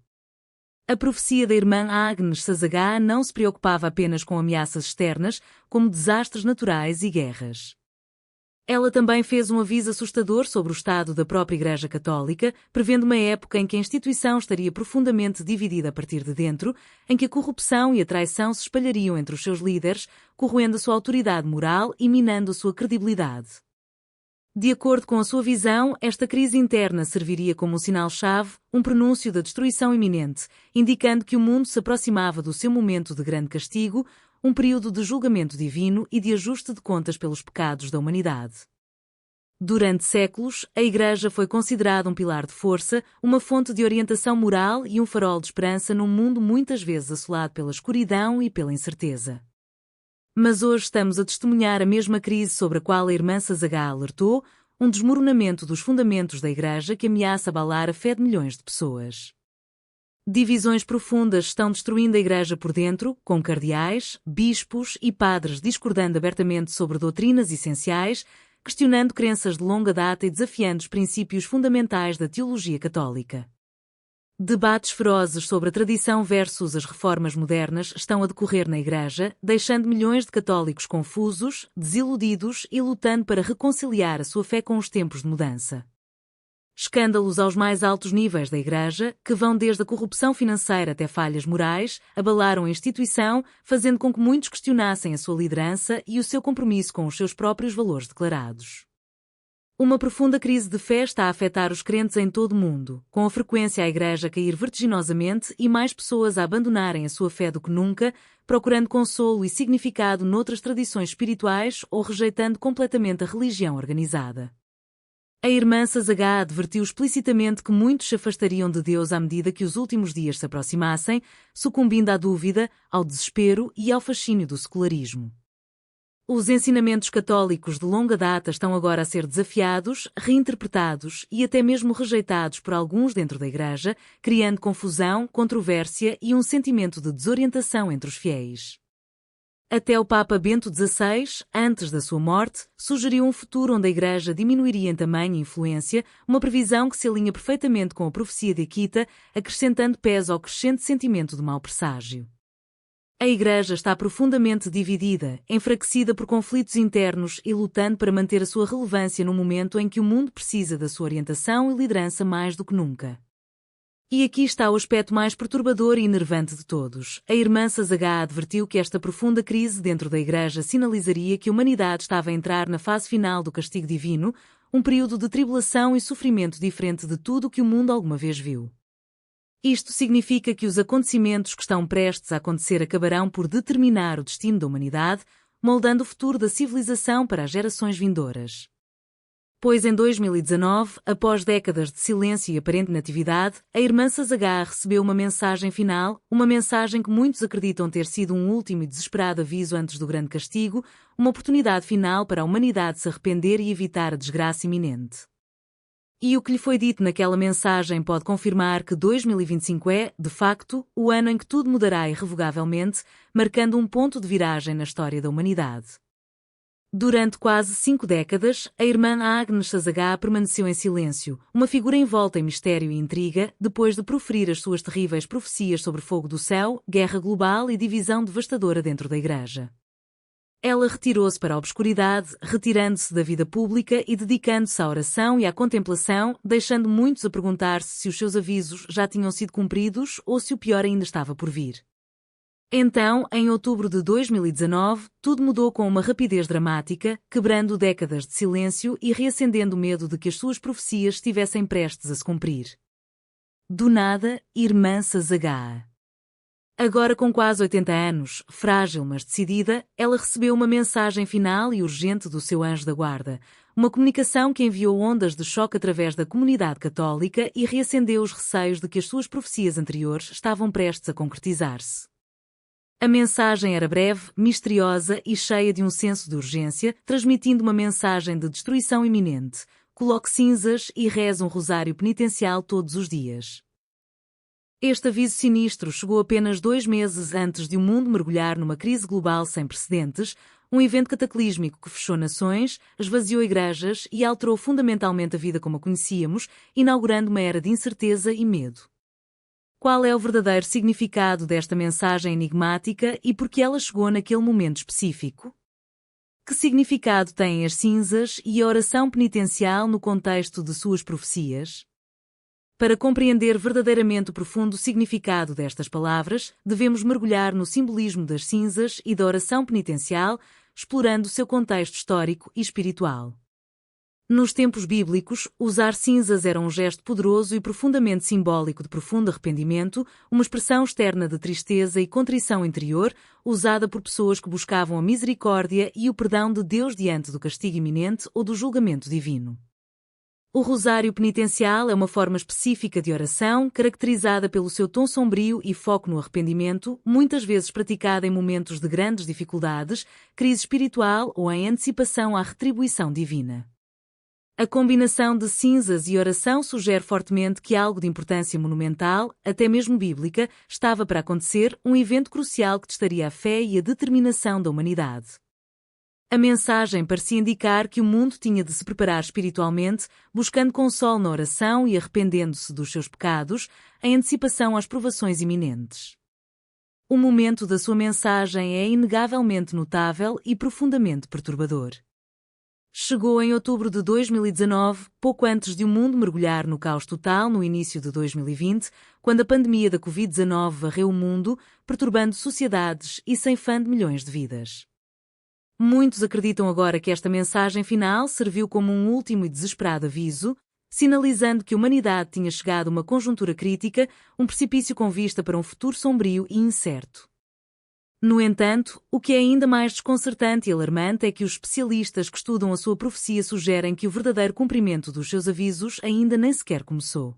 A profecia da irmã Agnes Sazagá não se preocupava apenas com ameaças externas, como desastres naturais e guerras. Ela também fez um aviso assustador sobre o estado da própria Igreja Católica, prevendo uma época em que a instituição estaria profundamente dividida a partir de dentro, em que a corrupção e a traição se espalhariam entre os seus líderes, corroendo a sua autoridade moral e minando a sua credibilidade. De acordo com a sua visão, esta crise interna serviria como um sinal-chave, um prenúncio da destruição iminente, indicando que o mundo se aproximava do seu momento de grande castigo, um período de julgamento divino e de ajuste de contas pelos pecados da humanidade. Durante séculos, a Igreja foi considerada um pilar de força, uma fonte de orientação moral e um farol de esperança num mundo muitas vezes assolado pela escuridão e pela incerteza. Mas hoje estamos a testemunhar a mesma crise sobre a qual a irmã Sazagá alertou, um desmoronamento dos fundamentos da Igreja que ameaça abalar a fé de milhões de pessoas. Divisões profundas estão destruindo a Igreja por dentro, com cardeais, bispos e padres discordando abertamente sobre doutrinas essenciais, questionando crenças de longa data e desafiando os princípios fundamentais da teologia católica. Debates ferozes sobre a tradição versus as reformas modernas estão a decorrer na Igreja, deixando milhões de católicos confusos, desiludidos e lutando para reconciliar a sua fé com os tempos de mudança. Escândalos aos mais altos níveis da Igreja, que vão desde a corrupção financeira até falhas morais, abalaram a instituição, fazendo com que muitos questionassem a sua liderança e o seu compromisso com os seus próprios valores declarados. Uma profunda crise de fé está a afetar os crentes em todo o mundo, com a frequência a Igreja a cair vertiginosamente e mais pessoas a abandonarem a sua fé do que nunca, procurando consolo e significado noutras tradições espirituais ou rejeitando completamente a religião organizada. A irmã Sazagá advertiu explicitamente que muitos se afastariam de Deus à medida que os últimos dias se aproximassem, sucumbindo à dúvida, ao desespero e ao fascínio do secularismo. Os ensinamentos católicos de longa data estão agora a ser desafiados, reinterpretados e até mesmo rejeitados por alguns dentro da Igreja, criando confusão, controvérsia e um sentimento de desorientação entre os fiéis. Até o Papa Bento XVI, antes da sua morte, sugeriu um futuro onde a Igreja diminuiria em tamanho e influência, uma previsão que se alinha perfeitamente com a profecia de Akita, acrescentando peso ao crescente sentimento de mau presságio. A Igreja está profundamente dividida, enfraquecida por conflitos internos e lutando para manter a sua relevância no momento em que o mundo precisa da sua orientação e liderança mais do que nunca. E aqui está o aspecto mais perturbador e enervante de todos. A irmã Sazagá advertiu que esta profunda crise dentro da Igreja sinalizaria que a humanidade estava a entrar na fase final do castigo divino, um período de tribulação e sofrimento diferente de tudo o que o mundo alguma vez viu. Isto significa que os acontecimentos que estão prestes a acontecer acabarão por determinar o destino da humanidade, moldando o futuro da civilização para as gerações vindouras. Pois em 2019, após décadas de silêncio e aparente inatividade, a irmã Sazagá recebeu uma mensagem final, uma mensagem que muitos acreditam ter sido um último e desesperado aviso antes do grande castigo, uma oportunidade final para a humanidade se arrepender e evitar a desgraça iminente. E o que lhe foi dito naquela mensagem pode confirmar que 2025 é, de facto, o ano em que tudo mudará irrevogavelmente, marcando um ponto de viragem na história da humanidade. Durante quase 5 décadas, a irmã Agnes Sazagá permaneceu em silêncio, uma figura envolta em mistério e intriga, depois de proferir as suas terríveis profecias sobre fogo do céu, guerra global e divisão devastadora dentro da Igreja. Ela retirou-se para a obscuridade, retirando-se da vida pública e dedicando-se à oração e à contemplação, deixando muitos a perguntar-se se os seus avisos já tinham sido cumpridos ou se o pior ainda estava por vir. Então, em outubro de 2019, tudo mudou com uma rapidez dramática, quebrando décadas de silêncio e reacendendo o medo de que as suas profecias estivessem prestes a se cumprir. Do nada, irmã Sazagá. Agora com quase 80 anos, frágil mas decidida, ela recebeu uma mensagem final e urgente do seu anjo da guarda, uma comunicação que enviou ondas de choque através da comunidade católica e reacendeu os receios de que as suas profecias anteriores estavam prestes a concretizar-se. A mensagem era breve, misteriosa e cheia de um senso de urgência, transmitindo uma mensagem de destruição iminente. Coloque cinzas e reze um rosário penitencial todos os dias. Este aviso sinistro chegou apenas 2 meses antes de o mundo mergulhar numa crise global sem precedentes, um evento cataclísmico que fechou nações, esvaziou igrejas e alterou fundamentalmente a vida como a conhecíamos, inaugurando uma era de incerteza e medo. Qual é o verdadeiro significado desta mensagem enigmática e por que ela chegou naquele momento específico? Que significado têm as cinzas e a oração penitencial no contexto de suas profecias? Para compreender verdadeiramente o profundo significado destas palavras, devemos mergulhar no simbolismo das cinzas e da oração penitencial, explorando seu contexto histórico e espiritual. Nos tempos bíblicos, usar cinzas era um gesto poderoso e profundamente simbólico de profundo arrependimento, uma expressão externa de tristeza e contrição interior, usada por pessoas que buscavam a misericórdia e o perdão de Deus diante do castigo iminente ou do julgamento divino. O rosário penitencial é uma forma específica de oração, caracterizada pelo seu tom sombrio e foco no arrependimento, muitas vezes praticada em momentos de grandes dificuldades, crise espiritual ou em antecipação à retribuição divina. A combinação de cinzas e oração sugere fortemente que algo de importância monumental, até mesmo bíblica, estava para acontecer, um evento crucial que testaria a fé e a determinação da humanidade. A mensagem parecia indicar que o mundo tinha de se preparar espiritualmente, buscando consolo na oração e arrependendo-se dos seus pecados, em antecipação às provações iminentes. O momento da sua mensagem é inegavelmente notável e profundamente perturbador. Chegou em outubro de 2019, pouco antes de o mundo mergulhar no caos total no início de 2020, quando a pandemia da Covid-19 varreu o mundo, perturbando sociedades e ceifando milhões de vidas. Muitos acreditam agora que esta mensagem final serviu como um último e desesperado aviso, sinalizando que a humanidade tinha chegado a uma conjuntura crítica, um precipício com vista para um futuro sombrio e incerto. No entanto, o que é ainda mais desconcertante e alarmante é que os especialistas que estudam a sua profecia sugerem que o verdadeiro cumprimento dos seus avisos ainda nem sequer começou.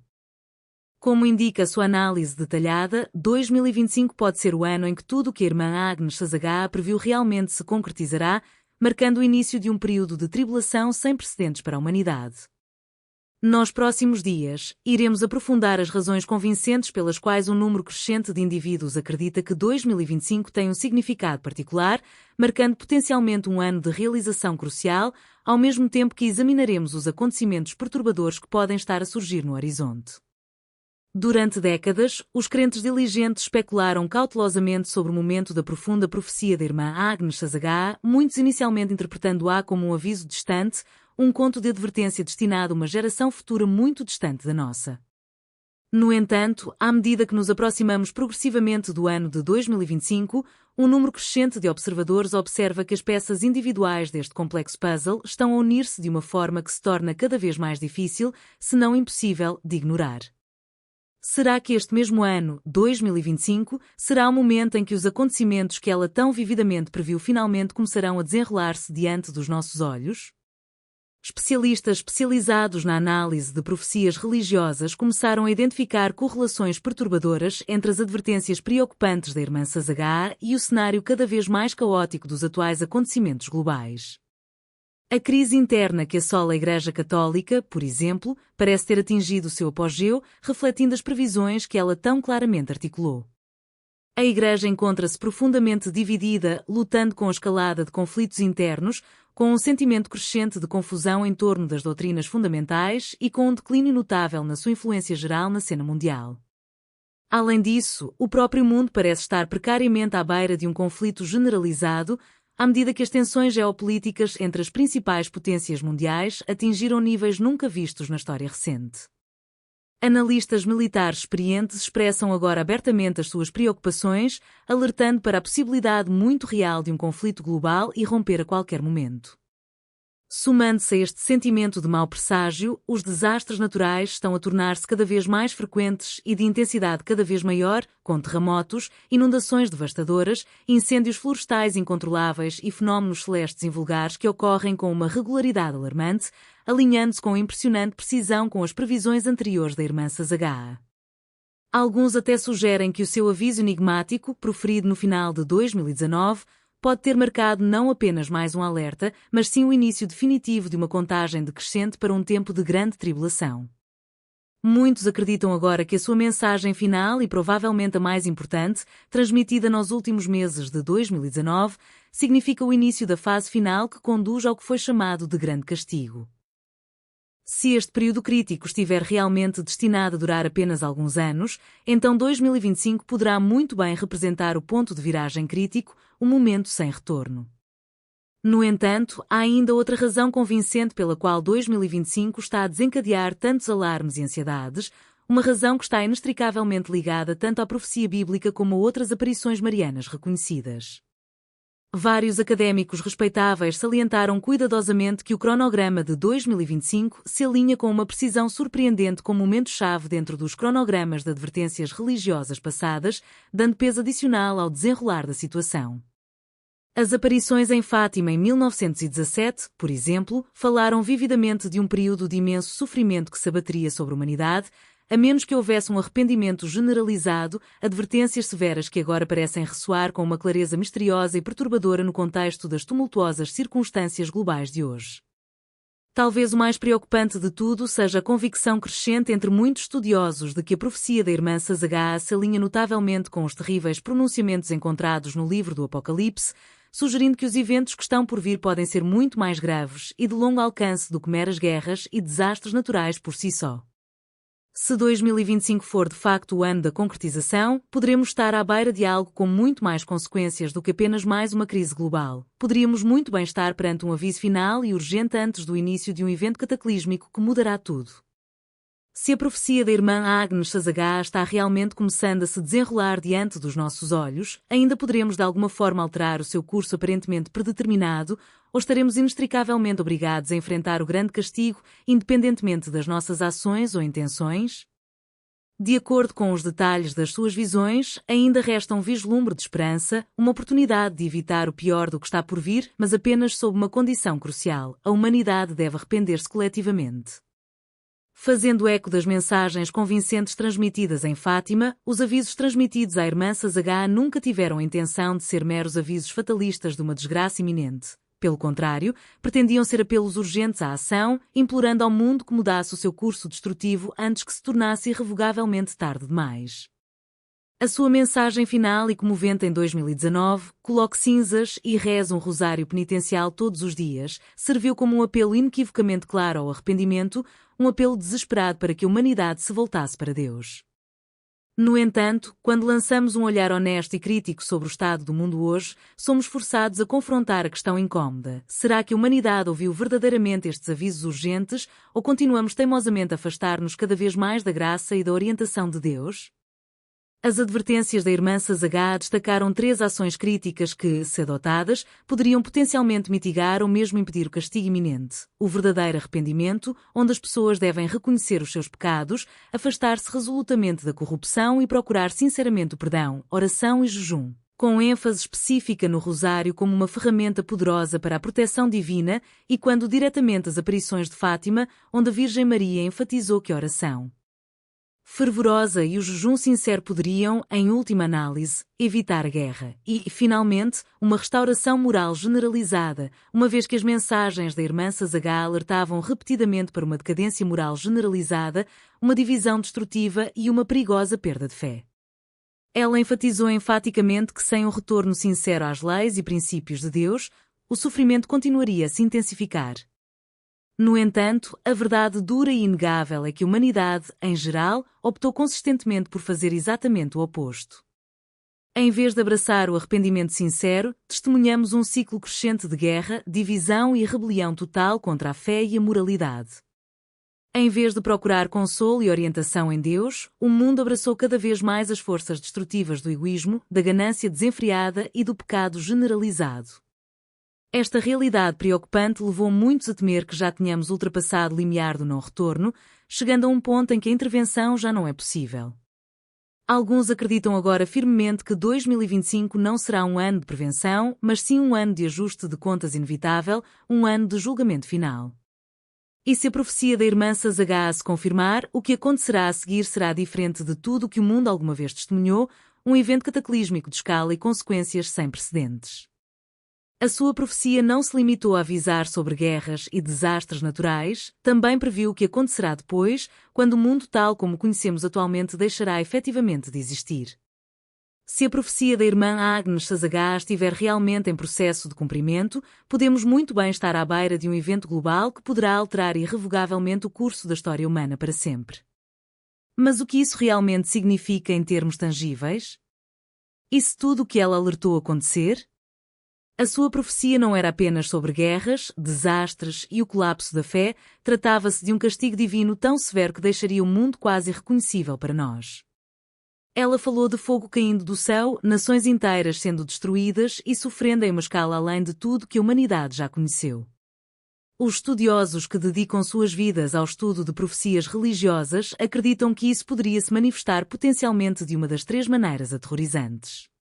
Como indica a sua análise detalhada, 2025 pode ser o ano em que tudo o que a irmã Agnes Sazagá previu realmente se concretizará, marcando o início de um período de tribulação sem precedentes para a humanidade. Nos próximos dias, iremos aprofundar as razões convincentes pelas quais um número crescente de indivíduos acredita que 2025 tem um significado particular, marcando potencialmente um ano de realização crucial, ao mesmo tempo que examinaremos os acontecimentos perturbadores que podem estar a surgir no horizonte. Durante décadas, os crentes diligentes especularam cautelosamente sobre o momento da profunda profecia da irmã Agnes Sazagá, muitos inicialmente interpretando-a como um aviso distante, um conto de advertência destinado a uma geração futura muito distante da nossa. No entanto, à medida que nos aproximamos progressivamente do ano de 2025, um número crescente de observadores observa que as peças individuais deste complexo puzzle estão a unir-se de uma forma que se torna cada vez mais difícil, se não impossível, de ignorar. Será que este mesmo ano, 2025, será o momento em que os acontecimentos que ela tão vividamente previu finalmente começarão a desenrolar-se diante dos nossos olhos? Especialistas especializados na análise de profecias religiosas começaram a identificar correlações perturbadoras entre as advertências preocupantes da irmã Sazagá e o cenário cada vez mais caótico dos atuais acontecimentos globais. A crise interna que assola a Igreja Católica, por exemplo, parece ter atingido o seu apogeu, refletindo as previsões que ela tão claramente articulou. A Igreja encontra-se profundamente dividida, lutando com a escalada de conflitos internos, com um sentimento crescente de confusão em torno das doutrinas fundamentais e com um declínio notável na sua influência geral na cena mundial. Além disso, o próprio mundo parece estar precariamente à beira de um conflito generalizado, à medida que as tensões geopolíticas entre as principais potências mundiais atingiram níveis nunca vistos na história recente. Analistas militares experientes expressam agora abertamente as suas preocupações, alertando para a possibilidade muito real de um conflito global irromper a qualquer momento. Somando-se a este sentimento de mau presságio, os desastres naturais estão a tornar-se cada vez mais frequentes e de intensidade cada vez maior, com terremotos, inundações devastadoras, incêndios florestais incontroláveis e fenómenos celestes invulgares que ocorrem com uma regularidade alarmante, alinhando-se com impressionante precisão com as previsões anteriores da irmã Sazagá. Alguns até sugerem que o seu aviso enigmático, proferido no final de 2019, pode ter marcado não apenas mais um alerta, mas sim o início definitivo de uma contagem decrescente para um tempo de grande tribulação. Muitos acreditam agora que a sua mensagem final e provavelmente a mais importante, transmitida nos últimos meses de 2019, significa o início da fase final que conduz ao que foi chamado de grande castigo. Se este período crítico estiver realmente destinado a durar apenas alguns anos, então 2025 poderá muito bem representar o ponto de viragem crítico, um momento sem retorno. No entanto, há ainda outra razão convincente pela qual 2025 está a desencadear tantos alarmes e ansiedades, uma razão que está inextricavelmente ligada tanto à profecia bíblica como a outras aparições marianas reconhecidas. Vários académicos respeitáveis salientaram cuidadosamente que o cronograma de 2025 se alinha com uma precisão surpreendente como momento-chave dentro dos cronogramas de advertências religiosas passadas, dando peso adicional ao desenrolar da situação. As aparições em Fátima em 1917, por exemplo, falaram vividamente de um período de imenso sofrimento que se abateria sobre a humanidade, a menos que houvesse um arrependimento generalizado, advertências severas que agora parecem ressoar com uma clareza misteriosa e perturbadora no contexto das tumultuosas circunstâncias globais de hoje. Talvez o mais preocupante de tudo seja a convicção crescente entre muitos estudiosos de que a profecia da irmã Sazagá se alinha notavelmente com os terríveis pronunciamentos encontrados no livro do Apocalipse, sugerindo que os eventos que estão por vir podem ser muito mais graves e de longo alcance do que meras guerras e desastres naturais por si só. Se 2025 for de facto o ano da concretização, poderemos estar à beira de algo com muito mais consequências do que apenas mais uma crise global. Poderíamos muito bem estar perante um aviso final e urgente antes do início de um evento cataclísmico que mudará tudo. Se a profecia da irmã Agnes Sazagá está realmente começando a se desenrolar diante dos nossos olhos, ainda poderemos de alguma forma alterar o seu curso aparentemente predeterminado, ou estaremos inextricavelmente obrigados a enfrentar o grande castigo, independentemente das nossas ações ou intenções? De acordo com os detalhes das suas visões, ainda resta um vislumbre de esperança, uma oportunidade de evitar o pior do que está por vir, mas apenas sob uma condição crucial: a humanidade deve arrepender-se coletivamente. Fazendo eco das mensagens convincentes transmitidas em Fátima, os avisos transmitidos à irmã Sazagá nunca tiveram a intenção de ser meros avisos fatalistas de uma desgraça iminente. Pelo contrário, pretendiam ser apelos urgentes à ação, implorando ao mundo que mudasse o seu curso destrutivo antes que se tornasse irrevogavelmente tarde demais. A sua mensagem final e comovente em 2019, coloque cinzas e reze um rosário penitencial todos os dias, serviu como um apelo inequivocamente claro ao arrependimento, um apelo desesperado para que a humanidade se voltasse para Deus. No entanto, quando lançamos um olhar honesto e crítico sobre o estado do mundo hoje, somos forçados a confrontar a questão incómoda: será que a humanidade ouviu verdadeiramente estes avisos urgentes, ou continuamos teimosamente a afastar-nos cada vez mais da graça e da orientação de Deus? As advertências da irmã Sazagá destacaram 3 ações críticas que, se adotadas, poderiam potencialmente mitigar ou mesmo impedir o castigo iminente: o verdadeiro arrependimento, onde as pessoas devem reconhecer os seus pecados, afastar-se resolutamente da corrupção e procurar sinceramente o perdão, oração e jejum, com ênfase específica no rosário como uma ferramenta poderosa para a proteção divina, e quando diretamente as aparições de Fátima, onde a Virgem Maria enfatizou que a oração fervorosa e o jejum sincero poderiam, em última análise, evitar a guerra. E, finalmente, uma restauração moral generalizada, uma vez que as mensagens da irmã Sazagá alertavam repetidamente para uma decadência moral generalizada, uma divisão destrutiva e uma perigosa perda de fé. Ela enfatizou enfaticamente que sem um retorno sincero às leis e princípios de Deus, o sofrimento continuaria a se intensificar. No entanto, a verdade dura e inegável é que a humanidade, em geral, optou consistentemente por fazer exatamente o oposto. Em vez de abraçar o arrependimento sincero, testemunhamos um ciclo crescente de guerra, divisão e rebelião total contra a fé e a moralidade. Em vez de procurar consolo e orientação em Deus, o mundo abraçou cada vez mais as forças destrutivas do egoísmo, da ganância desenfreada e do pecado generalizado. Esta realidade preocupante levou muitos a temer que já tenhamos ultrapassado o limiar do não-retorno, chegando a um ponto em que a intervenção já não é possível. Alguns acreditam agora firmemente que 2025 não será um ano de prevenção, mas sim um ano de ajuste de contas inevitável, um ano de julgamento final. E se a profecia da irmã Sazagá se confirmar, o que acontecerá a seguir será diferente de tudo o que o mundo alguma vez testemunhou, um evento cataclísmico de escala e consequências sem precedentes. A sua profecia não se limitou a avisar sobre guerras e desastres naturais, também previu o que acontecerá depois, quando o mundo tal como o conhecemos atualmente deixará efetivamente de existir. Se a profecia da irmã Agnes Sazagá estiver realmente em processo de cumprimento, podemos muito bem estar à beira de um evento global que poderá alterar irrevogavelmente o curso da história humana para sempre. Mas o que isso realmente significa em termos tangíveis? E se tudo o que ela alertou acontecer? A sua profecia não era apenas sobre guerras, desastres e o colapso da fé, tratava-se de um castigo divino tão severo que deixaria o mundo quase irreconhecível para nós. Ela falou de fogo caindo do céu, nações inteiras sendo destruídas e sofrendo em uma escala além de tudo que a humanidade já conheceu. Os estudiosos que dedicam suas vidas ao estudo de profecias religiosas acreditam que isso poderia se manifestar potencialmente de uma das 3 maneiras aterrorizantes.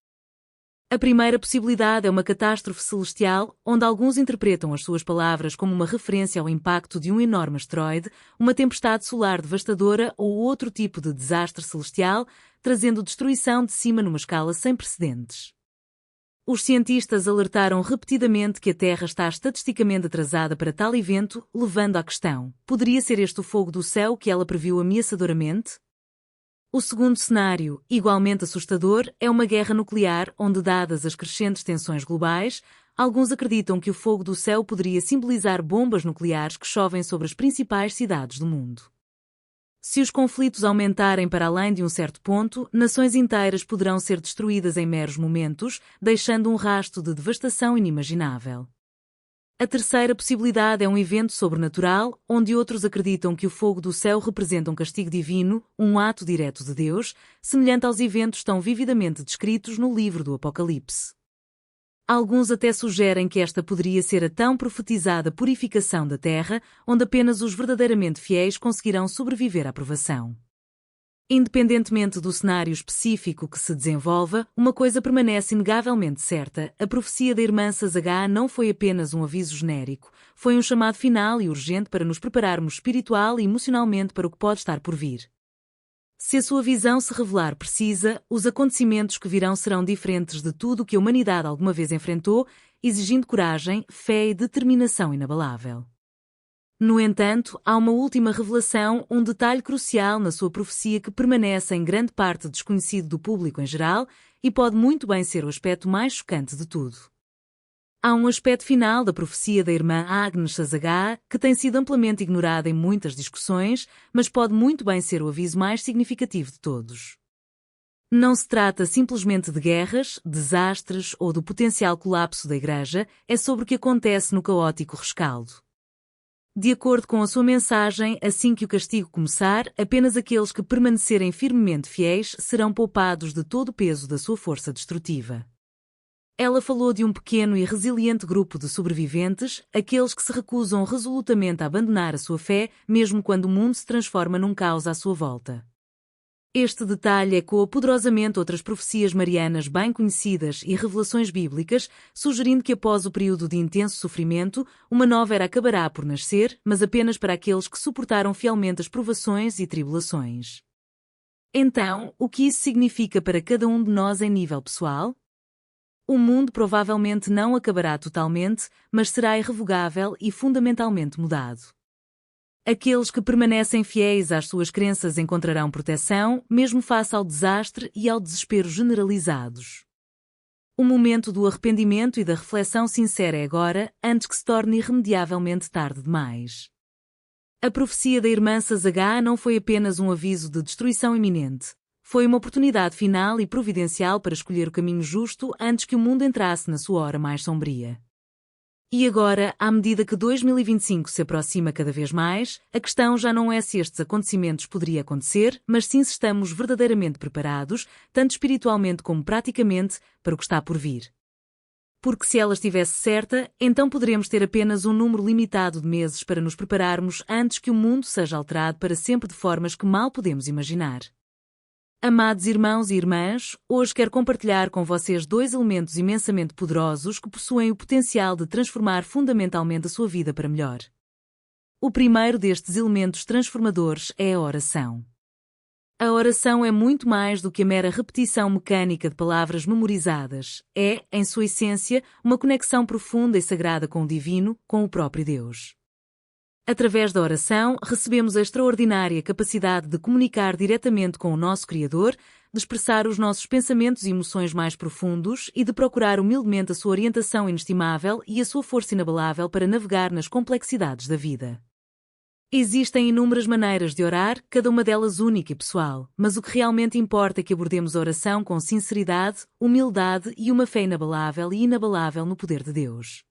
A primeira possibilidade é uma catástrofe celestial, onde alguns interpretam as suas palavras como uma referência ao impacto de um enorme asteroide, uma tempestade solar devastadora ou outro tipo de desastre celestial, trazendo destruição de cima numa escala sem precedentes. Os cientistas alertaram repetidamente que a Terra está estatisticamente atrasada para tal evento, levando à questão: poderia ser este o fogo do céu que ela previu ameaçadoramente? O segundo cenário, igualmente assustador, é uma guerra nuclear onde, dadas as crescentes tensões globais, alguns acreditam que o fogo do céu poderia simbolizar bombas nucleares que chovem sobre as principais cidades do mundo. Se os conflitos aumentarem para além de um certo ponto, nações inteiras poderão ser destruídas em meros momentos, deixando um rastro de devastação inimaginável. A terceira possibilidade é um evento sobrenatural, onde outros acreditam que o fogo do céu representa um castigo divino, um ato direto de Deus, semelhante aos eventos tão vividamente descritos no livro do Apocalipse. Alguns até sugerem que esta poderia ser a tão profetizada purificação da Terra, onde apenas os verdadeiramente fiéis conseguirão sobreviver à provação. Independentemente do cenário específico que se desenvolva, uma coisa permanece inegavelmente certa: a profecia da irmã Sazagá não foi apenas um aviso genérico, foi um chamado final e urgente para nos prepararmos espiritual e emocionalmente para o que pode estar por vir. Se a sua visão se revelar precisa, os acontecimentos que virão serão diferentes de tudo o que a humanidade alguma vez enfrentou, exigindo coragem, fé e determinação inabalável. No entanto, há uma última revelação, um detalhe crucial na sua profecia que permanece em grande parte desconhecido do público em geral e pode muito bem ser o aspecto mais chocante de tudo. Há um aspecto final da profecia da irmã Agnes Sazagá que tem sido amplamente ignorado em muitas discussões, mas pode muito bem ser o aviso mais significativo de todos. Não se trata simplesmente de guerras, desastres ou do potencial colapso da Igreja, é sobre o que acontece no caótico rescaldo. De acordo com a sua mensagem, assim que o castigo começar, apenas aqueles que permanecerem firmemente fiéis serão poupados de todo o peso da sua força destrutiva. Ela falou de um pequeno e resiliente grupo de sobreviventes, aqueles que se recusam resolutamente a abandonar a sua fé, mesmo quando o mundo se transforma num caos à sua volta. Este detalhe ecoa poderosamente outras profecias marianas bem conhecidas e revelações bíblicas, sugerindo que após o período de intenso sofrimento, uma nova era acabará por nascer, mas apenas para aqueles que suportaram fielmente as provações e tribulações. Então, o que isso significa para cada um de nós em nível pessoal? O mundo provavelmente não acabará totalmente, mas será irrevogável e fundamentalmente mudado. Aqueles que permanecem fiéis às suas crenças encontrarão proteção, mesmo face ao desastre e ao desespero generalizados. O momento do arrependimento e da reflexão sincera é agora, antes que se torne irremediavelmente tarde demais. A profecia da irmã Sazagá não foi apenas um aviso de destruição iminente. Foi uma oportunidade final e providencial para escolher o caminho justo antes que o mundo entrasse na sua hora mais sombria. E agora, à medida que 2025 se aproxima cada vez mais, a questão já não é se estes acontecimentos poderiam acontecer, mas sim se estamos verdadeiramente preparados, tanto espiritualmente como praticamente, para o que está por vir. Porque se ela estivesse certa, então poderemos ter apenas um número limitado de meses para nos prepararmos antes que o mundo seja alterado para sempre de formas que mal podemos imaginar. Amados irmãos e irmãs, hoje quero compartilhar com vocês dois elementos imensamente poderosos que possuem o potencial de transformar fundamentalmente a sua vida para melhor. O primeiro destes elementos transformadores é a oração. A oração é muito mais do que a mera repetição mecânica de palavras memorizadas. É, em sua essência, uma conexão profunda e sagrada com o divino, com o próprio Deus. Através da oração, recebemos a extraordinária capacidade de comunicar diretamente com o nosso Criador, de expressar os nossos pensamentos e emoções mais profundos e de procurar humildemente a sua orientação inestimável e a sua força inabalável para navegar nas complexidades da vida. Existem inúmeras maneiras de orar, cada uma delas única e pessoal, mas o que realmente importa é que abordemos a oração com sinceridade, humildade e uma fé inabalável no poder de Deus.